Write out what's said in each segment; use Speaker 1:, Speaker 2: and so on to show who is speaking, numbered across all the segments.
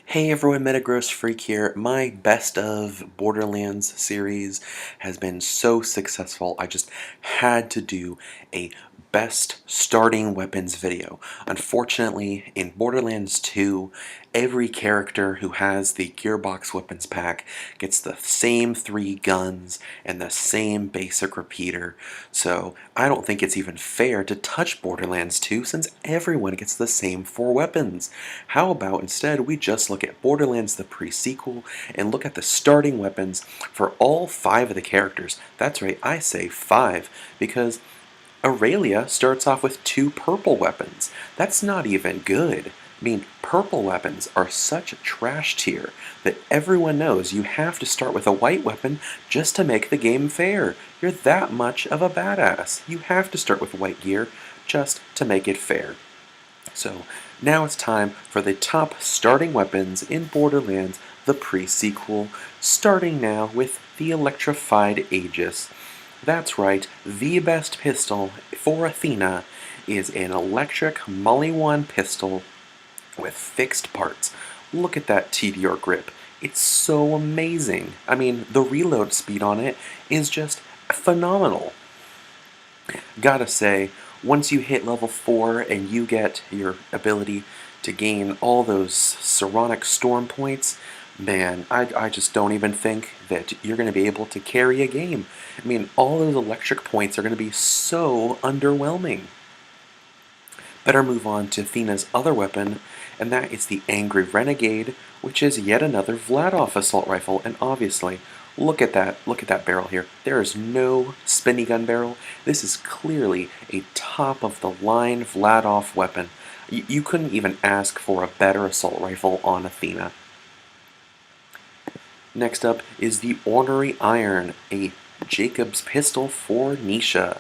Speaker 1: Hey everyone, Metagross Freak here. My Best of Borderlands series has been so successful, I just had to do a best starting weapons video. Unfortunately, in Borderlands 2, every character who has the Gearbox weapons pack gets the same 3 guns and the same basic repeater, so I don't think it's even fair to touch Borderlands 2 since everyone gets the same 4 weapons. How about instead we just look at Borderlands the pre-sequel and look at the starting weapons for all 5 of the characters. That's right, I say 5, because Aurelia starts off with 2 purple weapons. That's not even good. I mean, purple weapons are such a trash tier that everyone knows you have to start with a white weapon just to make the game fair. You're that much of a badass. You have to start with white gear just to make it fair. So now it's time for the top starting weapons in Borderlands the pre-sequel, starting now with the Electrified Aegis. That's right, the best pistol for Athena is an electric Molly 1 pistol with fixed parts. Look at that TDR grip. It's so amazing. I mean, the reload speed on it is just phenomenal. Gotta say, once you hit level 4 and you get your ability to gain all those Saronic Storm points, man, I just don't even think that you're going to be able to carry a game. I mean, all those electric points are going to be so underwhelming. Better move on to Athena's other weapon, and that is the Angry Renegade, which is yet another Vladoff assault rifle, and obviously, look at that barrel here. There is no spinny gun barrel. This is clearly a top-of-the-line Vladoff weapon. You couldn't even ask for a better assault rifle on Athena. Next up is the Ornery Iron, a Jacob's pistol for Nisha.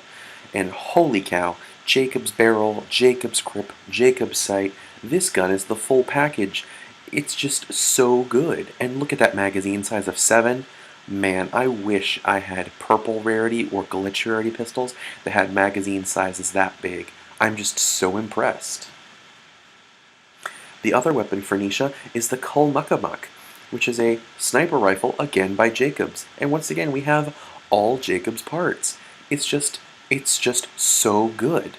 Speaker 1: And holy cow, Jacob's barrel, Jacob's grip, Jacob's sight, this gun is the full package. It's just so good. And look at that magazine size of 7. Man, I wish I had purple rarity or glitch rarity pistols that had magazine sizes that big. I'm just so impressed. The other weapon for Nisha is the Colemak, which is a sniper rifle, again by Jacobs. And once again, we have all Jacobs parts. It's just so good.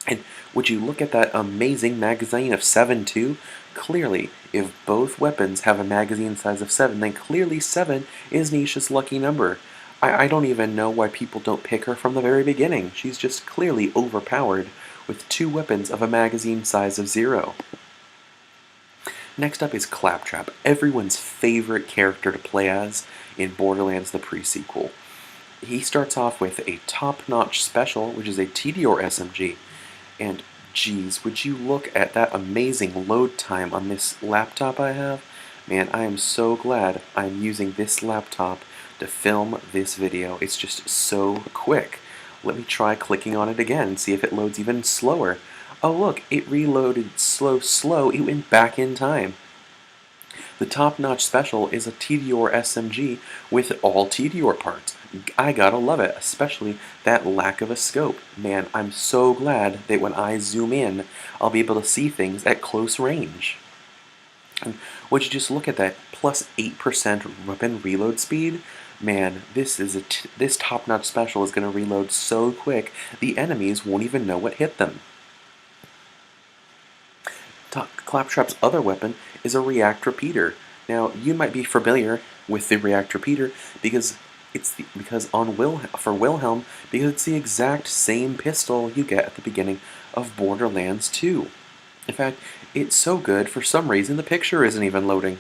Speaker 1: And would you look at that amazing magazine of 7 too? Clearly, if both weapons have a magazine size of 7, then clearly 7 is Nisha's lucky number. I don't even know why people don't pick her from the very beginning. She's just clearly overpowered with 2 weapons of a magazine size of 0. Next up is Claptrap, everyone's favorite character to play as in Borderlands the pre-sequel. He starts off with a top-notch special, which is a TDR SMG. And geez, would you look at that amazing load time on this laptop I have? Man, I am so glad I'm using this laptop to film this video. It's just so quick. Let me try clicking on it again and see if it loads even slower. Oh look, it reloaded slow, it went back in time. The top-notch special is a TDR SMG with all TDR parts. I gotta love it, especially that lack of a scope. Man, I'm so glad that when I zoom in, I'll be able to see things at close range. And would you just look at that plus 8% weapon reload speed? Man, this top-notch special is going to reload so quick, the enemies won't even know what hit them. Claptrap's other weapon is a Reactor Peter. Now, you might be familiar with the Reactor Peter because for Wilhelm, because it's the exact same pistol you get at the beginning of Borderlands 2. In fact, it's so good, for some reason the picture isn't even loading.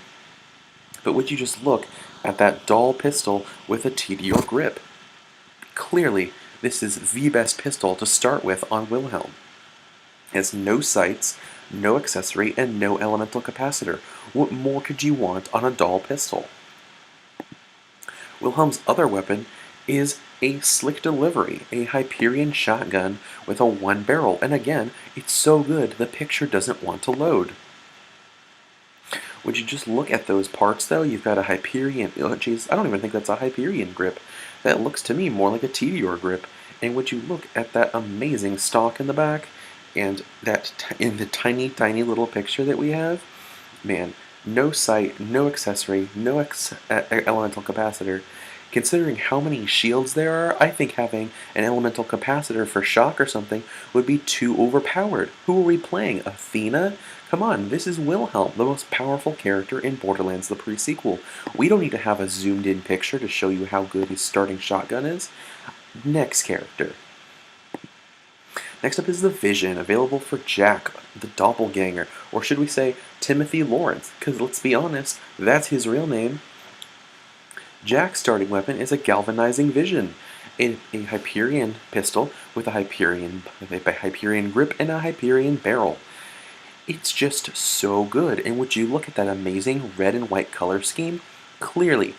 Speaker 1: But would you just look at that dull pistol with a TDR grip? Clearly, this is the best pistol to start with on Wilhelm. It has no sights, no accessory, and no elemental capacitor. What more could you want on a dull pistol? Wilhelm's other weapon is a slick delivery, a Hyperion shotgun with a 1 barrel, and again, it's so good the picture doesn't want to load. Would you just look at those parts though? You've got a Hyperion, oh geez, I don't even think that's a Hyperion grip. That looks to me more like a TDR grip. And would you look at that amazing stock in the back, and that in the tiny little picture that we have? Man, no sight, no accessory, no elemental capacitor. Considering how many shields there are, I think having an elemental capacitor for shock or something would be too overpowered. Who are we playing? Athena? Come on, this is Wilhelm, the most powerful character in Borderlands the pre-sequel. We don't need to have a zoomed-in picture to show you how good his starting shotgun is. Next character. Next up is the Vision, available for Jack, the doppelganger, or should we say Timothy Lawrence, because let's be honest, that's his real name. Jack's starting weapon is a Galvanizing Vision, a Hyperion pistol with a Hyperion grip and a Hyperion barrel. It's just so good, and would you look at that amazing red and white color scheme? Clearly,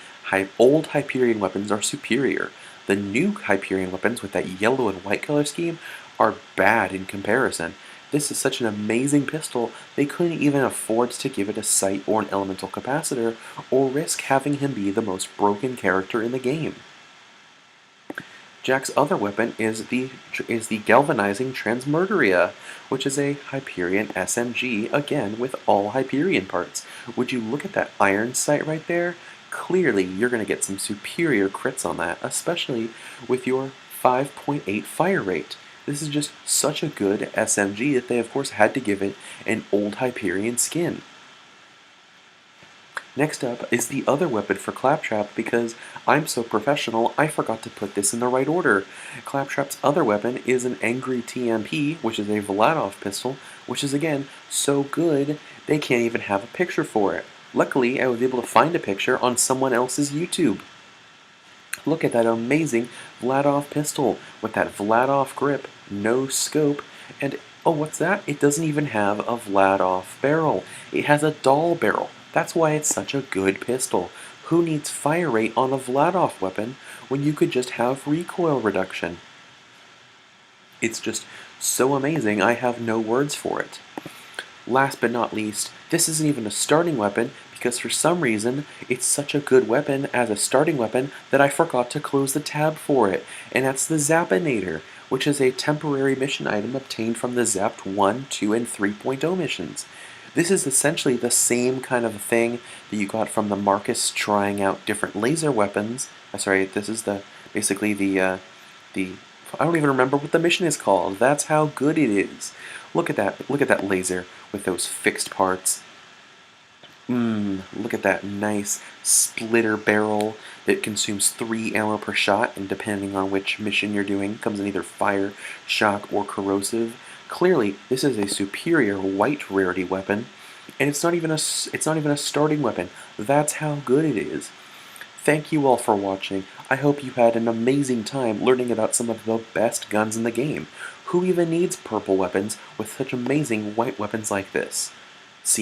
Speaker 1: old Hyperion weapons are superior. The new Hyperion weapons with that yellow and white color scheme are bad in comparison. This is such an amazing pistol, they couldn't even afford to give it a sight or an elemental capacitor, or risk having him be the most broken character in the game. Jack's other weapon is the Galvanizing Transmurderia, which is a Hyperion SMG, again with all Hyperion parts. Would you look at that iron sight right there? Clearly, you're going to get some superior crits on that, especially with your 5.8 fire rate. This is just such a good SMG that they of course had to give it an old Hyperion skin. Next up is the other weapon for Claptrap, because I'm so professional I forgot to put this in the right order. Claptrap's other weapon is an Angry TMP, which is a Vladov pistol, which is again so good they can't even have a picture for it. Luckily, I was able to find a picture on someone else's YouTube. Look at that amazing Vladov pistol with that Vladov grip, no scope, and oh, what's that? It doesn't even have a Vladov barrel. It has a doll barrel. That's why it's such a good pistol. Who needs fire rate on a Vladov weapon when you could just have recoil reduction? It's just so amazing, I have no words for it. Last but not least, this isn't even a starting weapon, because for some reason it's such a good weapon as a starting weapon that I forgot to close the tab for it, and that's the Zap Inator, which is a temporary mission item obtained from the Zapped 1, 2, and 3.0 missions. This is essentially the same kind of thing that you got from the Marcus trying out different laser weapons. Sorry, this is basically the I don't even remember what the mission is called. That's how good it is. Look at that laser with those fixed parts. Look at that nice splitter barrel that consumes 3 ammo per shot, and depending on which mission you're doing, comes in either fire, shock, or corrosive. Clearly, this is a superior white rarity weapon, and it's not even a starting weapon. That's how good it is. Thank you all for watching. I hope you had an amazing time learning about some of the best guns in the game. Who even needs purple weapons with such amazing white weapons like this?